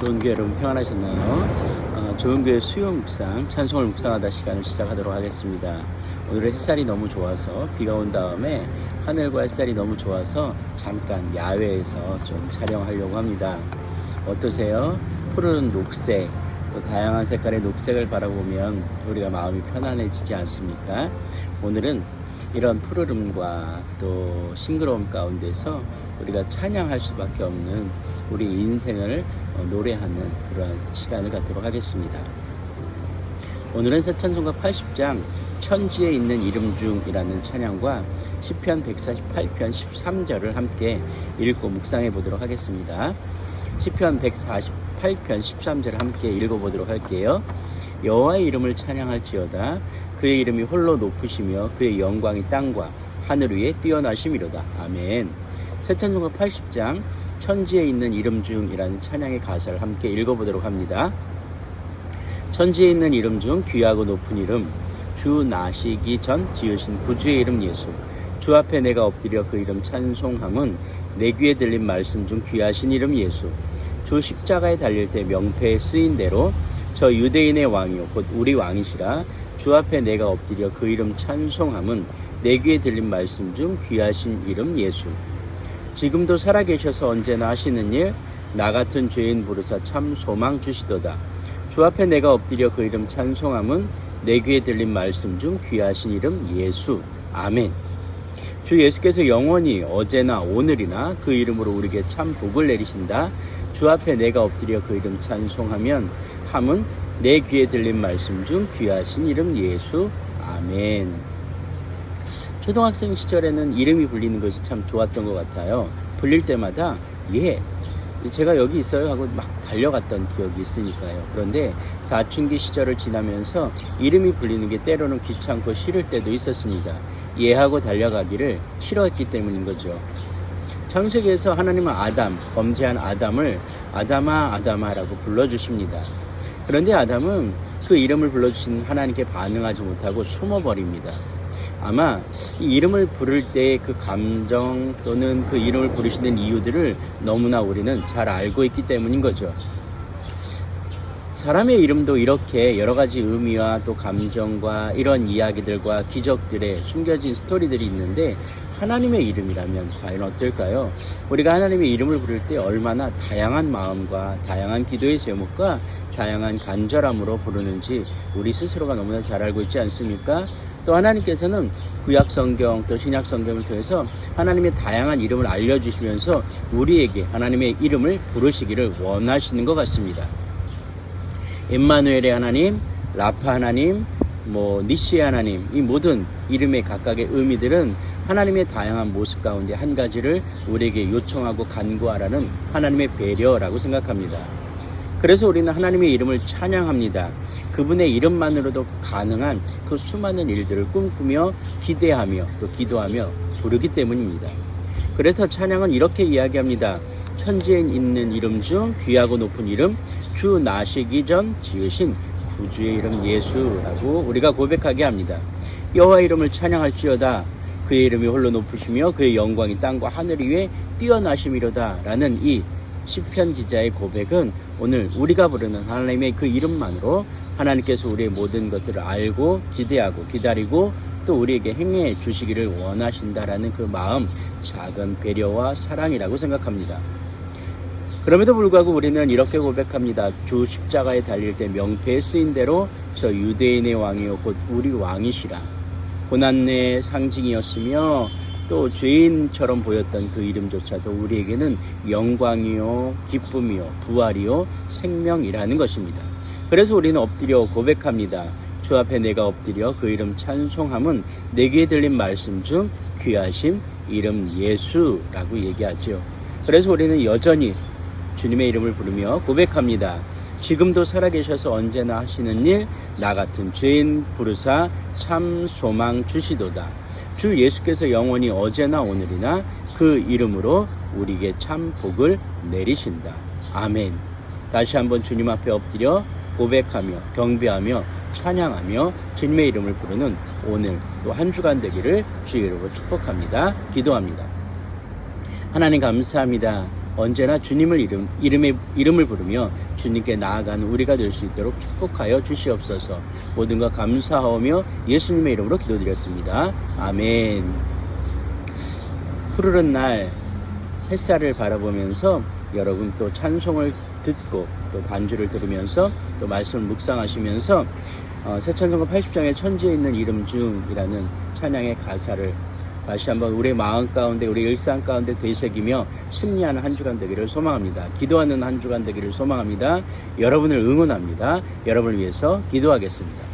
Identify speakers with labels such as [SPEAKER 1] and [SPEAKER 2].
[SPEAKER 1] 좋은 교회 여러분 평안하셨나요? 좋은 교회 수요 묵상, 찬송을 묵상하다 시간을 시작하도록 하겠습니다. 오늘은 햇살이 너무 좋아서 비가 온 다음에 하늘과 햇살이 너무 좋아서 잠깐 야외에서 좀 촬영하려고 합니다. 어떠세요? 푸른 녹색, 또 다양한 색깔의 녹색을 바라보면 우리가 마음이 편안해지지 않습니까? 오늘은 이런 푸르름과 또 싱그러움 가운데서 우리가 찬양할 수밖에 없는 우리 인생을 노래하는 그런 시간을 갖도록 하겠습니다. 오늘은 새찬송가 80장 천지에 있는 이름 중이라는 찬양과 시편 148편 13절을 함께 읽고 묵상해 보도록 하겠습니다. 시편 148편 13절을 함께 읽어보도록 할게요. 여호와의 이름을 찬양할지어다. 그의 이름이 홀로 높으시며 그의 영광이 땅과 하늘 위에 뛰어나심이로다. 아멘. 새찬송가 80장 천지에 있는 이름 중이라는 찬양의 가사를 함께 읽어보도록 합니다. 천지에 있는 이름 중 귀하고 높은 이름, 주 나시기 전 지으신 구주의 이름 예수. 주 앞에 내가 엎드려 그 이름 찬송함은 내 귀에 들린 말씀 중 귀하신 이름 예수. 주 십자가에 달릴 때 명패에 쓰인 대로 저 유대인의 왕이요 곧 우리 왕이시라. 주 앞에 내가 엎드려 그 이름 찬송함은 내 귀에 들린 말씀 중 귀하신 이름 예수. 지금도 살아계셔서 언제나 하시는 일, 나 같은 죄인 부르사 참 소망 주시도다. 주 앞에 내가 엎드려 그 이름 찬송함은 내 귀에 들린 말씀 중 귀하신 이름 예수. 아멘. 주 예수께서 영원히 어제나 오늘이나 그 이름으로 우리에게 참 복을 내리신다. 주 앞에 내가 엎드려 그 이름 찬송하면 함은 내 귀에 들린 말씀 중 귀하신 이름 예수. 아멘. 초등학생 시절에는 이름이 불리는 것이 참 좋았던 것 같아요. 불릴 때마다 제가 여기 있어요 하고 막 달려갔던 기억이 있으니까요. 그런데 사춘기 시절을 지나면서 이름이 불리는 게 때로는 귀찮고 싫을 때도 있었습니다. 하고 달려가기를 싫어했기 때문인 거죠. 창세기에서 하나님은 범죄한 아담을 아담아 아담아라고 불러주십니다. 그런데 아담은 그 이름을 불러주신 하나님께 반응하지 못하고 숨어버립니다. 아마 이 이름을 부를 때 그 감정 또는 그 이름을 부르시는 이유들을 너무나 우리는 잘 알고 있기 때문인 거죠. 사람의 이름도 이렇게 여러 가지 의미와 또 감정과 이런 이야기들과 기적들의 숨겨진 스토리들이 있는데 하나님의 이름이라면 과연 어떨까요? 우리가 하나님의 이름을 부를 때 얼마나 다양한 마음과 다양한 기도의 제목과 다양한 간절함으로 부르는지 우리 스스로가 너무나 잘 알고 있지 않습니까? 또 하나님께서는 구약성경 또 신약성경을 통해서 하나님의 다양한 이름을 알려주시면서 우리에게 하나님의 이름을 부르시기를 원하시는 것 같습니다. 임마누엘의 하나님, 라파 하나님, 니시의 하나님, 이 모든 이름의 각각의 의미들은 하나님의 다양한 모습 가운데 한 가지를 우리에게 요청하고 간구하라는 하나님의 배려라고 생각합니다. 그래서 우리는 하나님의 이름을 찬양합니다. 그분의 이름만으로도 가능한 그 수많은 일들을 꿈꾸며 기대하며 또 기도하며 부르기 때문입니다. 그래서 찬양은 이렇게 이야기합니다. 천지에 있는 이름 중 귀하고 높은 이름, 주 나시기 전 지으신 구주의 이름 예수라고 우리가 고백하게 합니다. 여호와 이름을 찬양할지어다. 그의 이름이 홀로 높으시며 그의 영광이 땅과 하늘 위에 뛰어나심이로다 라는 이 시편 기자의 고백은 오늘 우리가 부르는 하나님의 그 이름만으로 하나님께서 우리의 모든 것들을 알고 기대하고 기다리고 또 우리에게 행해 주시기를 원하신다라는 그 마음, 작은 배려와 사랑이라고 생각합니다. 그럼에도 불구하고 우리는 이렇게 고백합니다. 주 십자가에 달릴 때 명패에 쓰인 대로 저 유대인의 왕이요 곧 우리 왕이시라. 고난의 상징이었으며 또 죄인처럼 보였던 그 이름조차도 우리에게는 영광이요 기쁨이요 부활이요 생명이라는 것입니다. 그래서 우리는 엎드려 고백합니다. 주 앞에 내가 엎드려 그 이름 찬송함은 내게 들린 말씀 중 귀하신 이름 예수라고 얘기하죠. 그래서 우리는 여전히 주님의 이름을 부르며 고백합니다. 지금도 살아계셔서 언제나 하시는 일, 나 같은 죄인 부르사 참 소망 주시도다. 주 예수께서 영원히 어제나 오늘이나 그 이름으로 우리에게 참 복을 내리신다. 아멘. 다시 한번 주님 앞에 엎드려 고백하며 경배하며 찬양하며 주님의 이름을 부르는 오늘 또 한 주간 되기를 주의 이름으로 축복합니다. 기도합니다. 하나님 감사합니다. 언제나 주님을 이름을 부르며 주님께 나아가는 우리가 될 수 있도록 축복하여 주시옵소서. 모든 것 감사하며 예수님의 이름으로 기도드렸습니다. 아멘. 푸르른 날 햇살을 바라보면서 여러분 또 찬송을 듣고 또 반주를 들으면서 또 말씀을 묵상하시면서 새 찬송가 80장의 천지에 있는 이름 중이라는 찬양의 가사를 다시 한번 우리의 마음 가운데 우리 일상 가운데 되새기며 승리하는 한 주간 되기를 소망합니다. 기도하는 한 주간 되기를 소망합니다. 여러분을 응원합니다. 여러분을 위해서 기도하겠습니다.